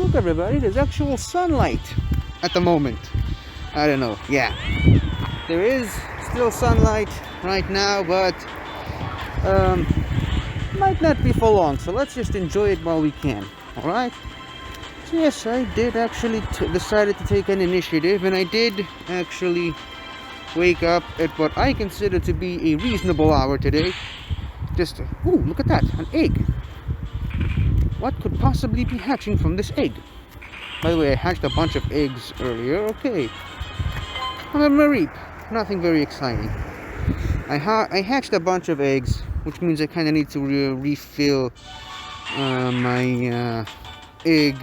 look everybody, there's actual sunlight at the moment. I don't know, yeah. There is still sunlight right now, but might not be for long, so let's just enjoy it while we can, alright? So yes, I did actually decided to take an initiative, and I did actually wake up at what I consider to be a reasonable hour today. Just, ooh, look at that, an egg. What could possibly be hatching from this egg? By the way, I hatched a bunch of eggs earlier, okay. I'm a Mareep, nothing very exciting. I hatched a bunch of eggs, which means I kind of need to refill my egg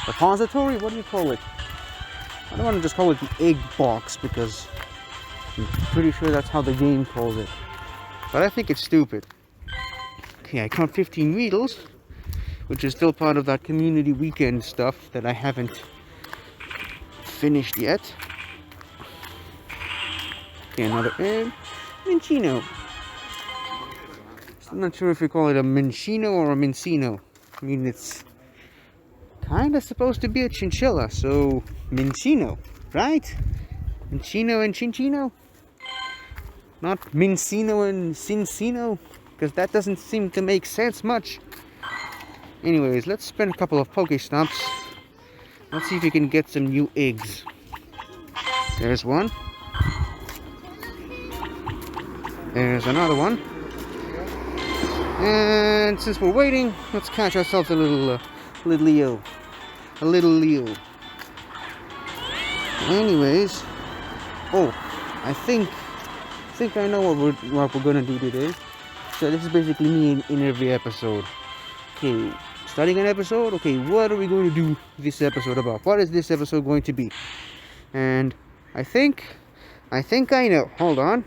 repository? What do you call it? I don't want to just call it the egg box, because I'm pretty sure that's how the game calls it. But I think it's stupid. Okay, I count 15 Weedles, which is still part of that community weekend stuff that I haven't finished yet. Okay, another egg. Minchino. I'm not sure if you call it a Minchino or a Mincino. I mean, it's kind of supposed to be a chinchilla, so Minchino, right? Minchino and Chinchino? Not Mincino and Cincino? Because that doesn't seem to make sense much. Anyways, let's spend a couple of Pokestops. Let's see if we can get some new eggs. There's one. There's another one. And since we're waiting, let's catch ourselves a little Leo. A little Leo. Anyways, oh, I think I know what we're gonna do today. So this is basically me in every episode. Okay, starting an episode. Okay, what are we going to do this episode about? What is this episode going to be? And I think I know. Hold on.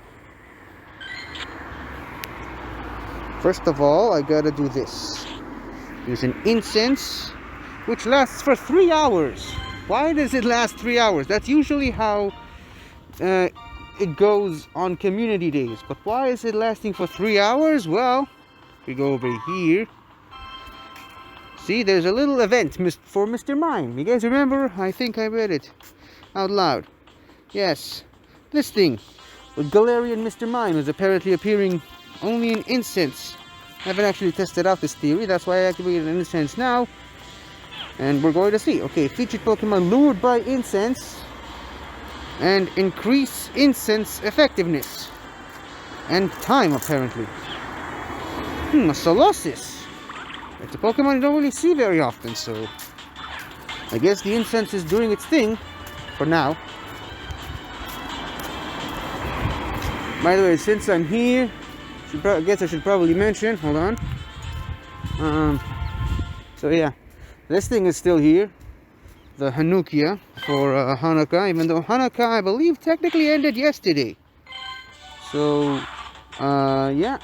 First of all, I gotta do this. There's an incense which lasts for 3 hours. Why does it last 3 hours? That's usually how it goes on community days. But why is it lasting for 3 hours? Well, we go over here. See, there's a little event for Mr. Mime. You guys remember? I think I read it out loud. Yes, this thing with Galarian Mr. Mime is apparently appearing only in incense. I haven't actually tested out this theory. That's why I activated an incense now. And we're going to see. Okay, featured Pokemon lured by incense and increase incense effectiveness and time, apparently. A Solosis. It's a Pokemon you don't really see very often, so I guess the incense is doing its thing for now. By the way, since I'm here, I guess I should probably mention, hold on. So yeah, this thing is still here. The Hanukia for Hanukkah, even though Hanukkah, I believe, technically ended yesterday. So, yeah.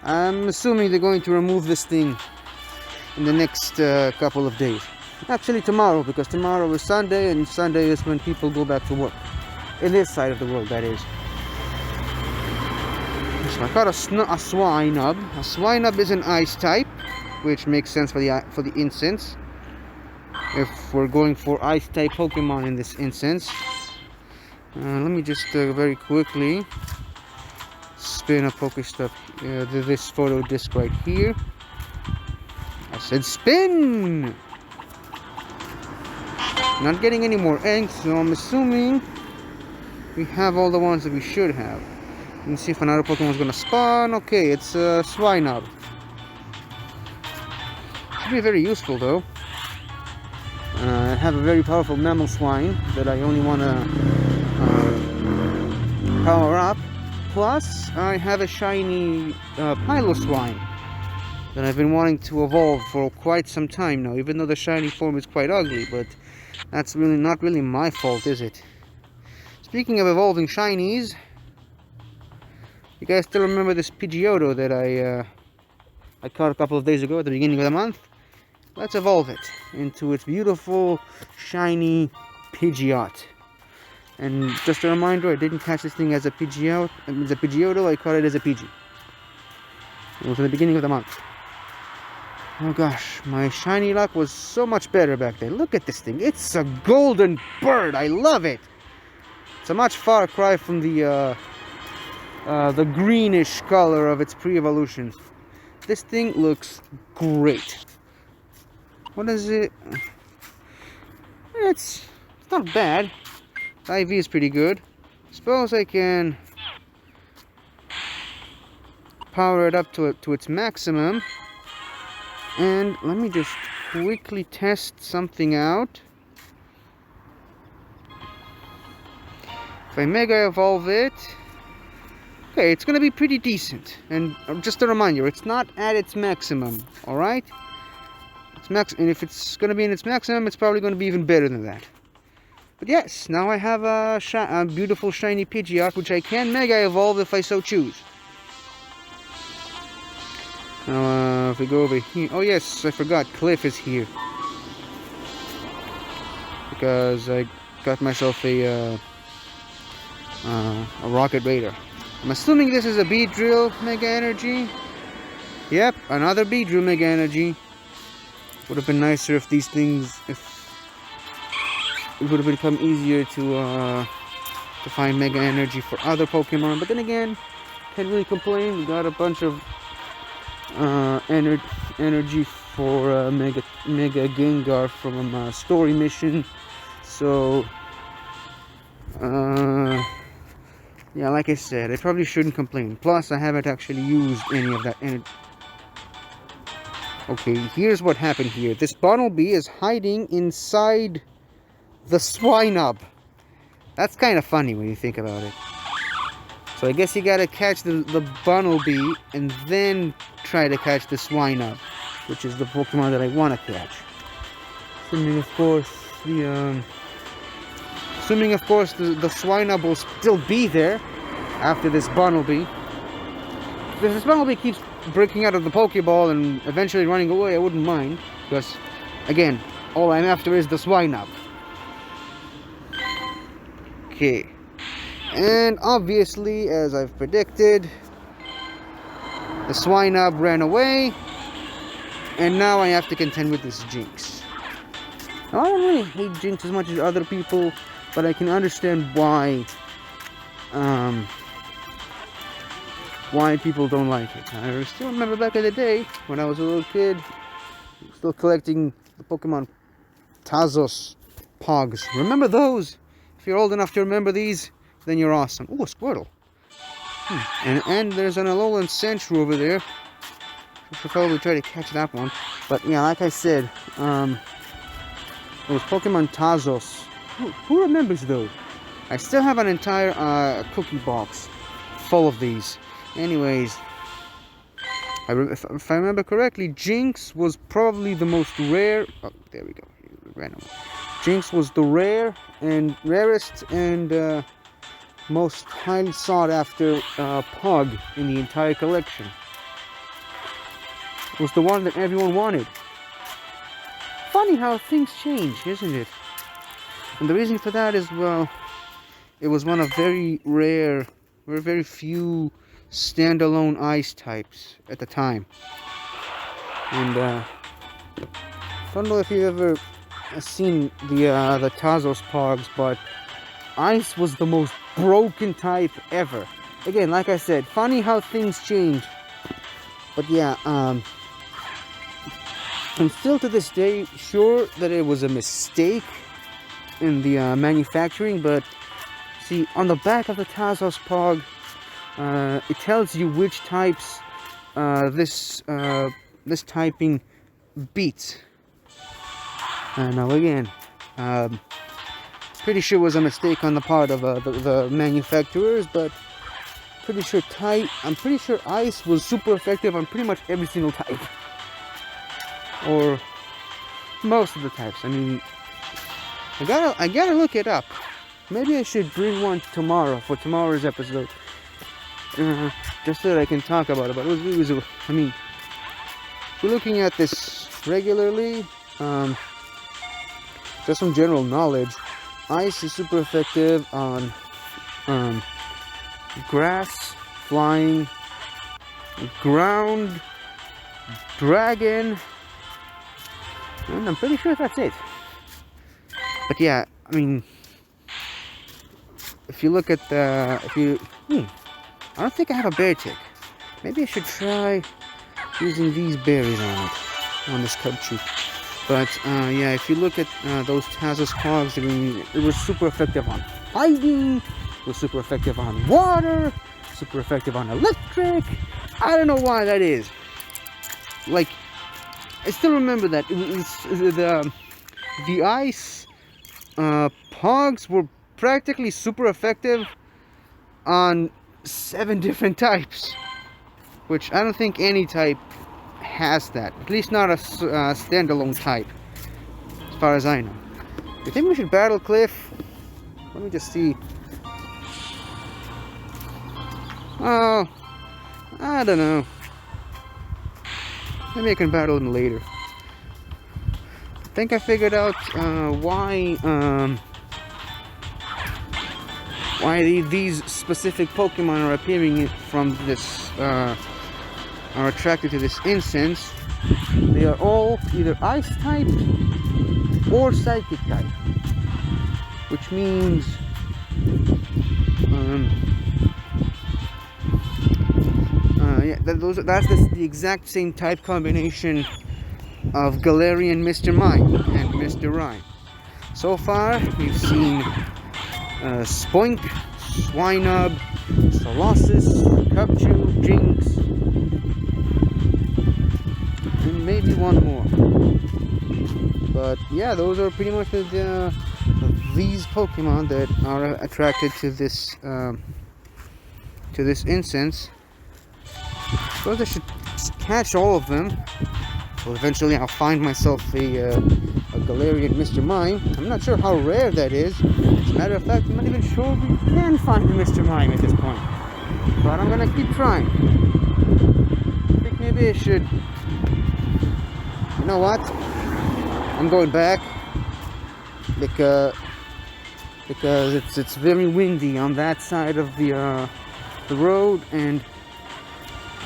I'm assuming they're going to remove this thing in the next couple of days. Actually tomorrow, because tomorrow is Sunday, and Sunday is when people go back to work. In this side of the world, that is. So I caught a Swinub. A Swinub is an ice type, which makes sense for the incense. If we're going for ice type Pokemon in this instance. Let me just very quickly spin a Pokestop, this photo disc right here. I said spin! Not getting any more eggs, so I'm assuming we have all the ones that we should have. Let me see if another Pokemon is gonna spawn. Okay, it's a Swinub. Should be very useful though. I have a very powerful Mammal Swine that I only want to power up. Plus, I have a shiny Piloswine that I've been wanting to evolve for quite some time now, even though the shiny form is quite ugly, but that's really not really my fault, is it? Speaking of evolving shinies, you guys still remember this Pidgeotto that I caught a couple of days ago at the beginning of the month? Let's evolve it into its beautiful, shiny Pidgeot. And just a reminder, I didn't catch this thing as a Pidgeotto, I caught it as a Pidgey. It was at the beginning of the month. Oh gosh, my shiny luck was so much better back then. Look at this thing. It's a golden bird. I love it. It's a much far cry from the greenish color of its pre-evolution. This thing looks great. What is it? It's not bad. The IV is pretty good. Suppose I can power it up to its maximum. And let me just quickly test something out. If I Mega Evolve it, okay, it's gonna be pretty decent. And just a reminder, it's not at its maximum, alright? And if it's gonna be in its maximum, it's probably gonna be even better than that. But yes, now I have a beautiful shiny Pidgeot, which I can Mega Evolve if I so choose. Now, if we go over here... Oh yes, I forgot, Cliff is here. Because I got myself a Rocket Raider. I'm assuming this is a Beedrill Mega Energy. Yep, another Beedrill Mega Energy. Would have been nicer if these things... If it would have become easier to find Mega Energy for other Pokemon. But then again, can't really complain. We got a bunch of energy for Mega Gengar from a story mission. So yeah, like I said, I probably shouldn't complain. Plus, I haven't actually used any of that energy. Okay, here's what happened here. This Bunnelby is hiding inside the Swinub. That's kind of funny when you think about it. So I guess you gotta catch the Bunnelby and then try to catch the Swinub, which is the Pokemon that I want to catch. Assuming, of course, the Swinub will still be there after this Bunnelby. If this Bunnelby keeps breaking out of the Pokeball and eventually running away, I wouldn't mind, because, again, all I'm after is the Swinub. Okay. And obviously, as I've predicted, the Swinub ran away, and now I have to contend with this Jinx. Now, I don't really hate Jinx as much as other people, but I can understand why people don't like it. I still remember back in the day, when I was a little kid, still collecting the Pokemon Tazos Pogs. Remember those? If you're old enough to remember these, then you're awesome. Ooh, a Squirtle. And there's an Alolan Sentry over there. I should probably try to catch that one. But yeah, like I said, it was Pokemon Tazos. Who remembers those? I still have an entire cookie box full of these. Anyways, if I remember correctly, Jinx was probably the most rare. Oh, there we go. Random. Jinx was the rarest and most highly sought after Pug in the entire collection. It was the one that everyone wanted. Funny how things change, isn't it? And the reason for that is, well, it was one of very few standalone ice types at the time. And I don't know if you've ever seen the Tazos Pogs, but ice was the most broken type ever. Again, like I said, funny how things change. But yeah, I'm still to this day sure that it was a mistake in the manufacturing, but see, on the back of the Tazos Pog, it tells you which types this typing beats. Now again, pretty sure it was a mistake on the part of the manufacturers, but I'm pretty sure ice was super effective on pretty much every single type, or most of the types. I mean, I gotta look it up. Maybe I should bring one tomorrow for tomorrow's episode, just so that I can talk about it. But I mean, if we're looking at this regularly, just some general knowledge, ice is super effective on grass, flying, ground, dragon, And I'm pretty sure that's it. But yeah, I mean, if you look at the, I don't think I have a bear tick. Maybe I should try using these berries on this Cubchoo. But yeah, if you look at those Tazos cogs, I mean, it was super effective on fighting, it was super effective on water, super effective on electric. I don't know why that is. Like, I still remember that it was the ice pogs were practically super effective on 7 different types, which I don't think any type has that, at least not a standalone type, as far as I know. You think we should battle Cliff? Let me just see. Oh, I don't know. Maybe I can battle him later. I think I figured out why these specific Pokemon are appearing from this, are attracted to this incense. They are all either Ice type or Psychic type, which means yeah, that's the exact same type combination of Galarian Mr. Mime and Mr. Rime. So far, we've seen Spoink, Swinub, Colossus, Cubchoo, Jinx, and maybe one more. But yeah, those are pretty much these Pokemon that are attracted to this incense. So I should catch all of them. So eventually I'll find myself a Galarian Mr. Mime. I'm not sure how rare that is. As a matter of fact, I'm not even sure we can find a Mr. Mime at this point. But I'm gonna keep trying. I think maybe I should... You know what? I'm going back because it's very windy on that side of the road, and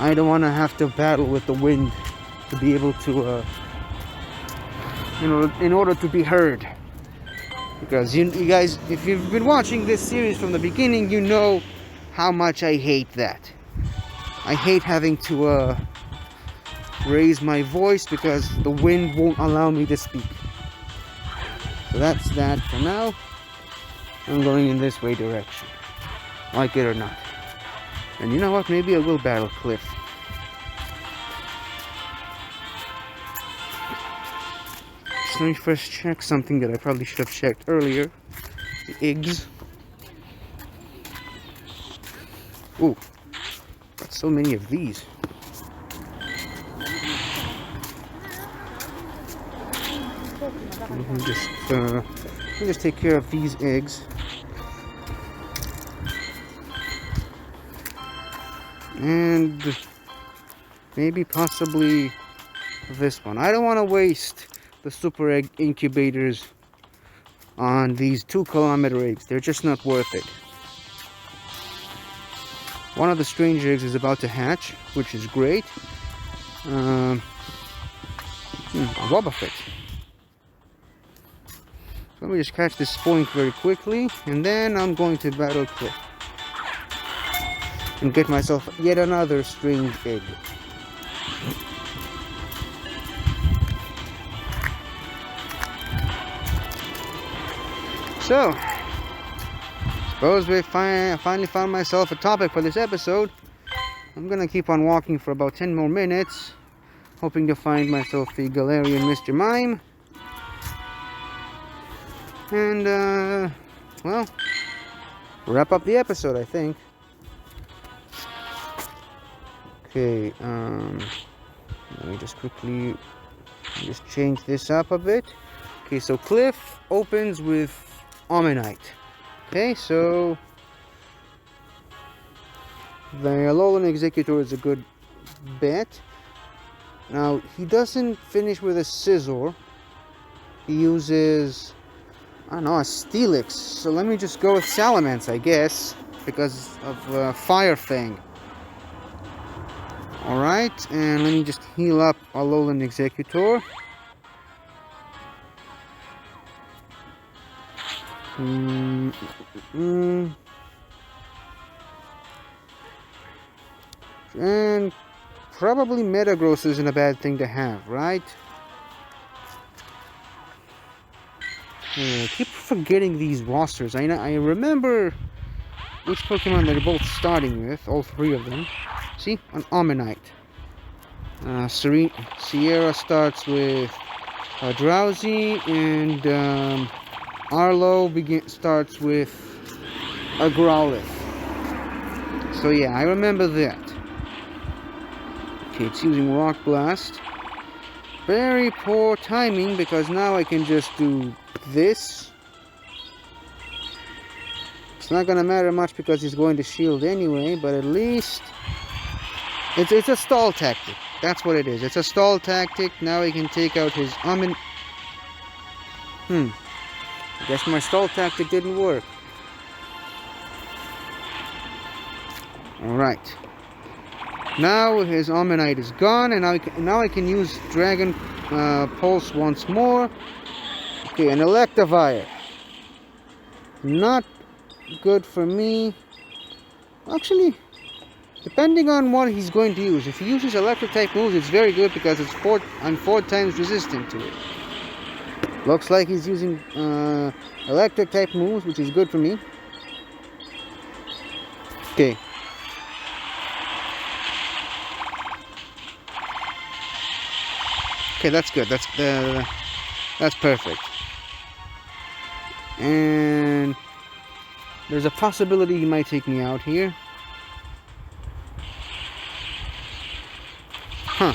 I don't want to have to battle with the wind to be able to, in order to be heard. Because you guys, if you've been watching this series from the beginning, you know how much I hate that. I hate having to raise my voice because the wind won't allow me to speak. So that's that for now. I'm going in this way direction, like it or not. And you know what? Maybe I will battle Cliff. Just let me first check something that I probably should have checked earlier. The eggs. Ooh, got so many of these. Let me just take care of these eggs. And maybe possibly this one. I don't want to waste the super egg incubators on these 2-kilometer eggs. They're just not worth it. One of the strange eggs is about to hatch, which is great. A Wobbuffet. Let me just catch this Spoink very quickly, and then I'm going to battle Cliff and get myself yet another strange egg. So, suppose we finally found myself a topic for this episode. I'm gonna keep on walking for about 10 more minutes, hoping to find myself a Galarian Mr. Mime. And, well, wrap up the episode, I think. Okay, let me just quickly change this up a bit. Okay, so Cliff opens with Omanyte. Okay, so the Alolan Executor is a good bet. Now, he doesn't finish with a Scizor. He uses, I don't know, a Steelix. So let me just go with Salamence, I guess, because of Fire Fang. Alright, and let me just heal up Alolan Executor. Mm, mm, and probably Metagross isn't a bad thing to have, right? I keep forgetting these rosters. I remember which Pokemon they're both starting with, all three of them. See, an Omanyte. Sierra starts with Drowsy, and Arlo starts with a Growlithe. So yeah, I remember that. Okay, it's using Rock Blast. Very poor timing, because now I can just do this. It's not gonna matter much because he's going to shield anyway, but at least it's a stall tactic. That's what it is. It's a stall tactic. Now he can take out his I guess my stall tactic didn't work. Alright. Now his Omanyte is gone, and now I can use Dragon Pulse once more. Okay, an Electivire. Not good for me. Actually, depending on what he's going to use. If he uses electric type moves, it's very good because I'm 4 times resistant to it. Looks like he's using electric type moves, which is good for me. Okay. Okay, that's good. That's perfect. And there's a possibility he might take me out here. Huh.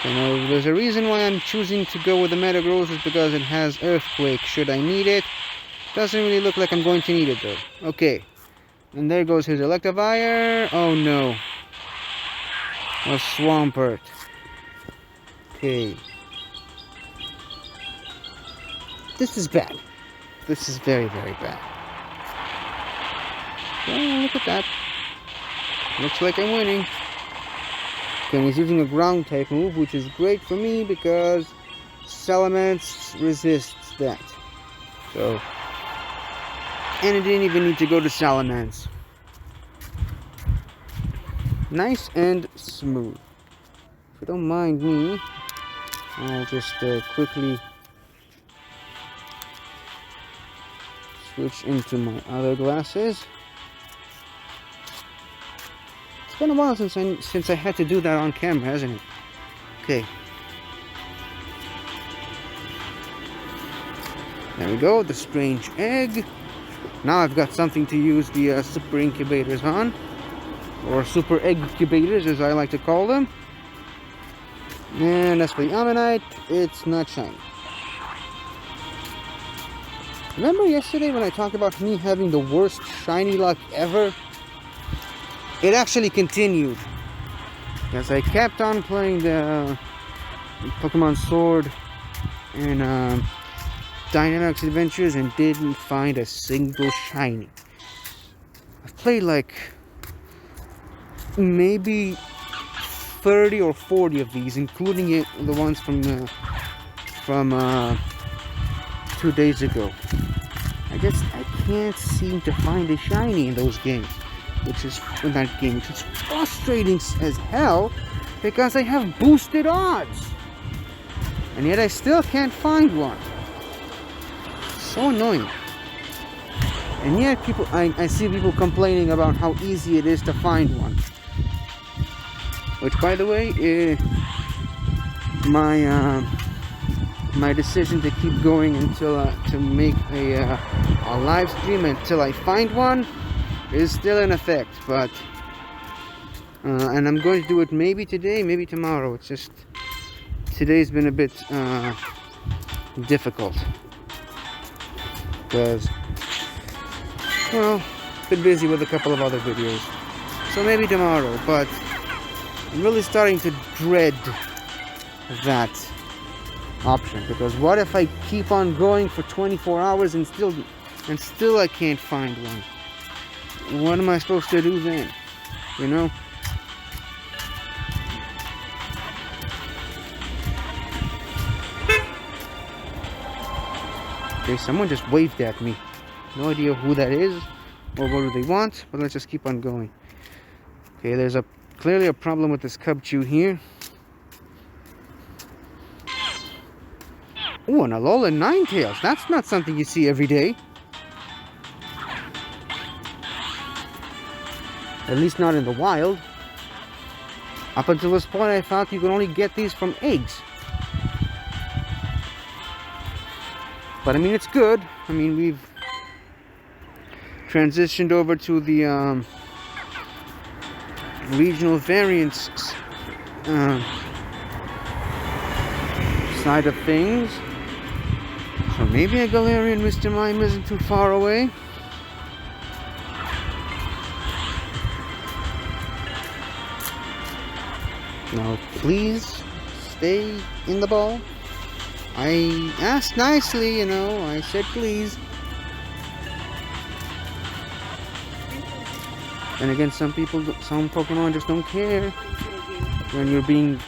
You know, there's a reason why I'm choosing to go with the Metagross, is because it has Earthquake should I need it. Doesn't really look like I'm going to need it though. Okay. And there goes his Electivire. Oh no. A Swampert. Okay. This is bad. This is very, very bad. Oh, look at that. Looks like I'm winning. Okay, and he's using a ground type move, which is great for me because Salamence resists that. So, and it didn't even need to go to Salamence. Nice and smooth. If you don't mind me, I'll just quickly switch into my other glasses. It's been a while since I had to do that on camera, hasn't it? Okay. There we go, the strange egg. Now I've got something to use the super incubators on. Or super egg incubators, as I like to call them. And as for the Ammonite, it's not shiny. Remember yesterday when I talked about me having the worst shiny luck ever? It actually continued. Because I kept on playing the Pokemon Sword and Dynamax Adventures and didn't find a single shiny. I've played like maybe 30 or 40 of these, including the ones from 2 days ago. I can't seem to find a shiny in those games, which is frustrating as hell because I have boosted odds, and yet I still can't find one. So annoying. And yet I see people complaining about how easy it is to find one. Which, by the way, my decision to keep going until to make a live stream until I find one is still in effect. But and I'm going to do it maybe today, maybe tomorrow. It's just today's been a bit difficult because, well, been busy with a couple of other videos. So maybe tomorrow, but I'm really starting to dread that option, because what if I keep on going for 24 hours and still I can't find one? What am I supposed to do then? You know? Okay, someone just waved at me. No idea who that is or what do they want, but let's just keep on going. Okay, there's clearly a problem with this Cubchoo here. Oh, an Alolan Ninetales. That's not something you see every day. At least not in the wild. Up until this point, I thought you could only get these from eggs. But I mean, it's good. I mean, we've transitioned over to the regional variants side of things. So maybe a Galarian Mr. Mime isn't too far away. Now, please stay in the ball. I asked nicely, you know, I said please. And again, some Pokemon just don't care when you're being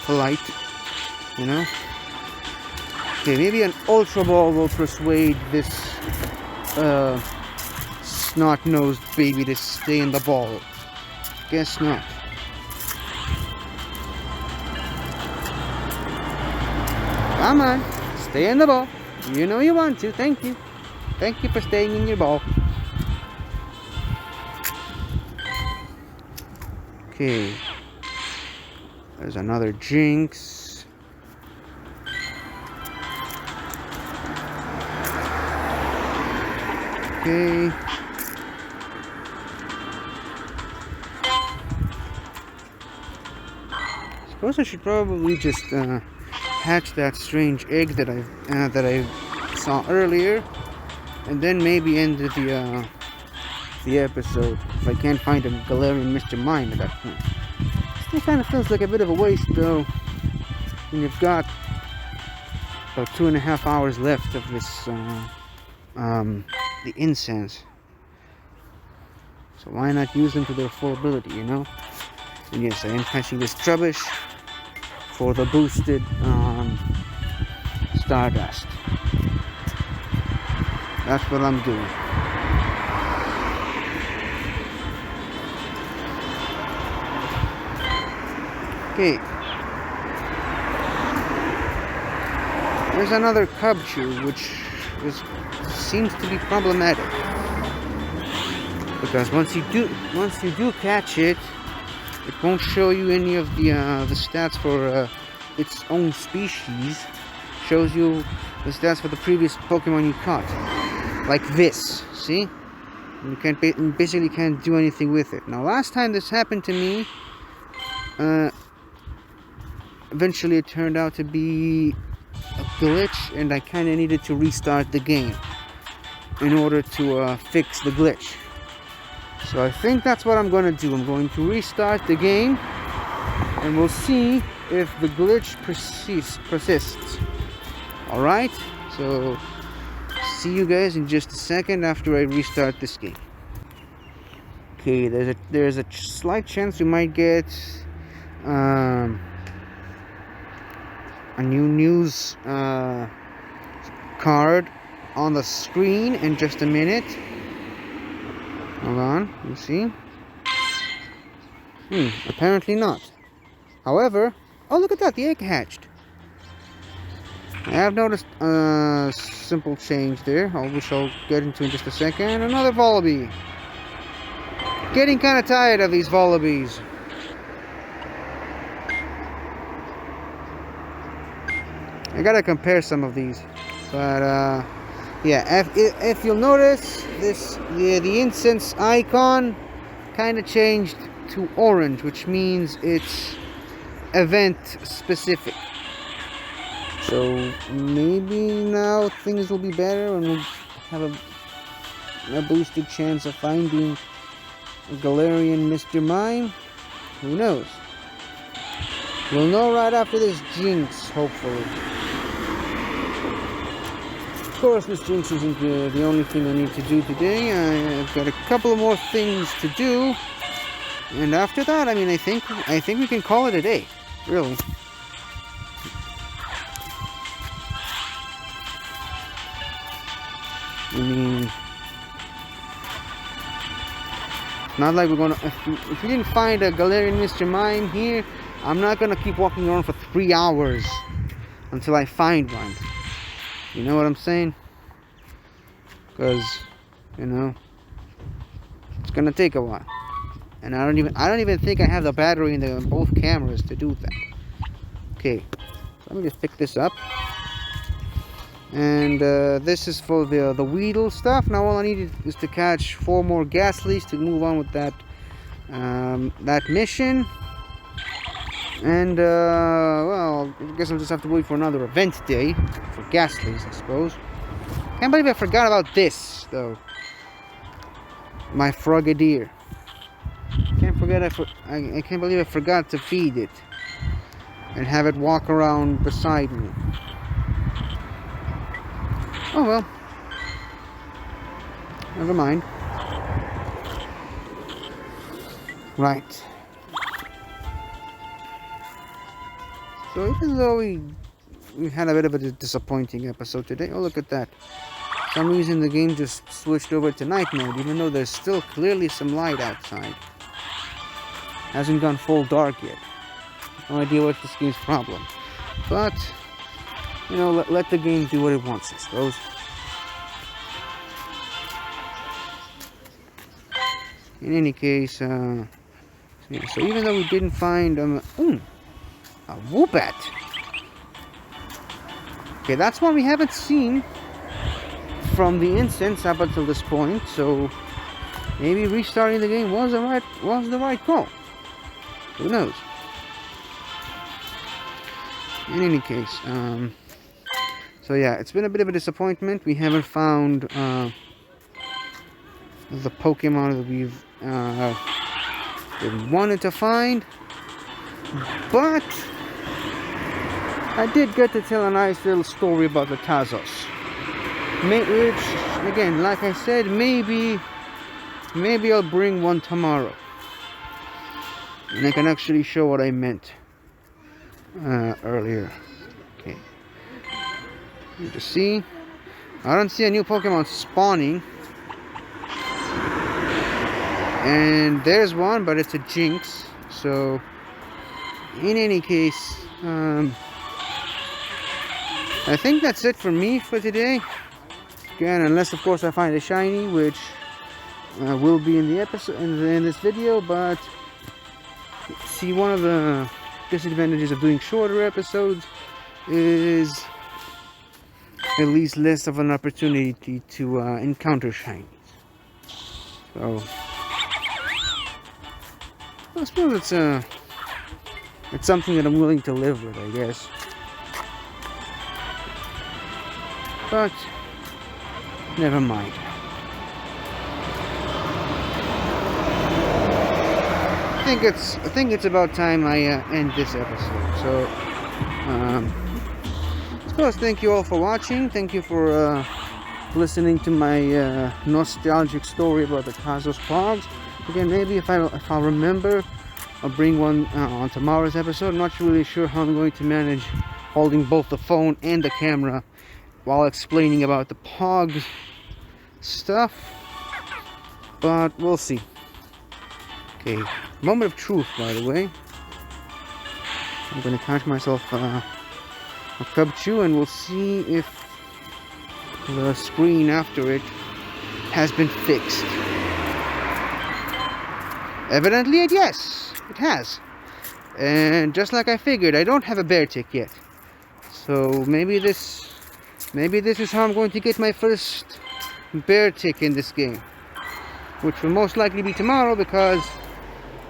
polite, you know. Okay, maybe an Ultra Ball will persuade this snot-nosed baby to stay in the ball. Guess not. Come on, stay in the ball. You know you want to. Thank you. Thank you for staying in your ball. Okay. There's another Jinx. Okay. Suppose I should probably just hatch that strange egg that I saw earlier, and then maybe end the episode if I can't find a Galarian Mr. Mime at that point. Still kind of feels like a bit of a waste though, when you've got about 2.5 hours left of this the incense. So why not use them to their full ability, you know? And yes, I am catching this Trubbish for the boosted Stardust. That's what I'm doing. Okay. There's another Cubchoo, which seems to be problematic. Because once you do catch it, it won't show you any of the stats for its own species. Shows you the stats for the previous Pokemon you caught, like this. See, you basically can't do anything with it. Now, last time this happened to me, eventually it turned out to be a glitch, and I kind of needed to restart the game in order to fix the glitch. So I think that's what I'm going to do. I'm going to restart the game, and we'll see if the glitch persists. Alright, so see you guys in just a second after I restart this game. Okay, there's a slight chance we might get a new news card on the screen in just a minute. Hold on, you see? Apparently not. However, oh look at that, the egg hatched. I have noticed a simple change there, which I'll get into in just a second. Another Volibee. Getting kind of tired of these Volibees. I gotta compare some of these, but yeah, if you'll notice, the incense icon kind of changed to orange, which means it's event specific. So maybe now things will be better, and we'll have a boosted chance of finding a Galarian Mr. Mime. Who knows? We'll know right after this Jinx, hopefully. Of course, this Jinx isn't the only thing I need to do today. I've got a couple more things to do, and after that, I mean, I think we can call it a day, really. I mean, not like we're gonna. If we didn't find a Galarian Mr. Mime here, I'm not gonna keep walking around for 3 hours until I find one. You know what I'm saying? Because, you know, it's gonna take a while, and I don't even think I have the battery in both cameras to do that. Okay, so let me just pick this up. And this is for the Weedle stuff. Now all I need is to catch 4 more Ghastlies to move on with that that mission. And well, I guess I'll just have to wait for another event day for Ghastlies, I suppose. Can't believe I forgot about this though. My Frogadier. I can't believe I forgot to feed it and have it walk around beside me. Oh well. Never mind. Right. So even though we had a bit of a disappointing episode today, oh look at that. For some reason the game just switched over to night mode, even though there's still clearly some light outside. Hasn't gone full dark yet. No idea what's this game's problem. But, you know, let the game do what it wants, I suppose. In any case, yeah, so even though we didn't find a Woobat. Okay, that's one we haven't seen from the instance up until this point, so maybe restarting the game was the right call. Who knows? In any case, so yeah, it's been a bit of a disappointment. We haven't found the Pokemon that we've wanted to find, but I did get to tell a nice little story about the Tazos, which, again, like I said, maybe I'll bring one tomorrow, and I can actually show what I meant earlier. Okay, you just see, I don't see a new Pokemon spawning, and there's one, but it's a Jinx. So in any case, I think that's it for me for today. Again, unless of course I find a shiny, which will be in the episode in this video. But see, one of the disadvantages of doing shorter episodes is at least less of an opportunity to encounter shinies. So I suppose it's something that I'm willing to live with, I guess. But never mind. I think it's about time I end this episode. So I suppose thank you all for watching. Thank you for listening to my nostalgic story about the Tazos Pogs. Again, maybe if I'll remember, I'll bring one on tomorrow's episode. I'm not really sure how I'm going to manage holding both the phone and the camera while explaining about the Pog stuff, but we'll see. Okay, moment of truth, by the way. I'm going to catch myself a Cubchoo, and we'll see if the screen after it has been fixed. Evidently, yes, it has. And just like I figured, I don't have a bear tick yet. So maybe this is how I'm going to get my first bear tick in this game, which will most likely be tomorrow, because,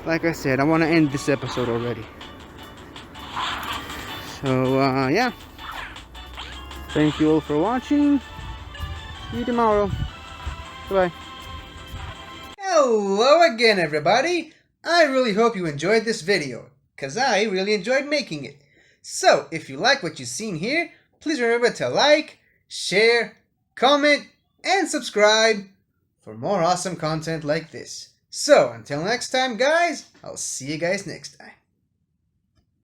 like I said, I want to end this episode already. So, yeah. Thank you all for watching. See you tomorrow. Bye-bye. Hello again, everybody! I really hope you enjoyed this video, because I really enjoyed making it. So, if you like what you've seen here, please remember to like, share, comment, and subscribe for more awesome content like this. So, until next time, guys, I'll see you guys next time.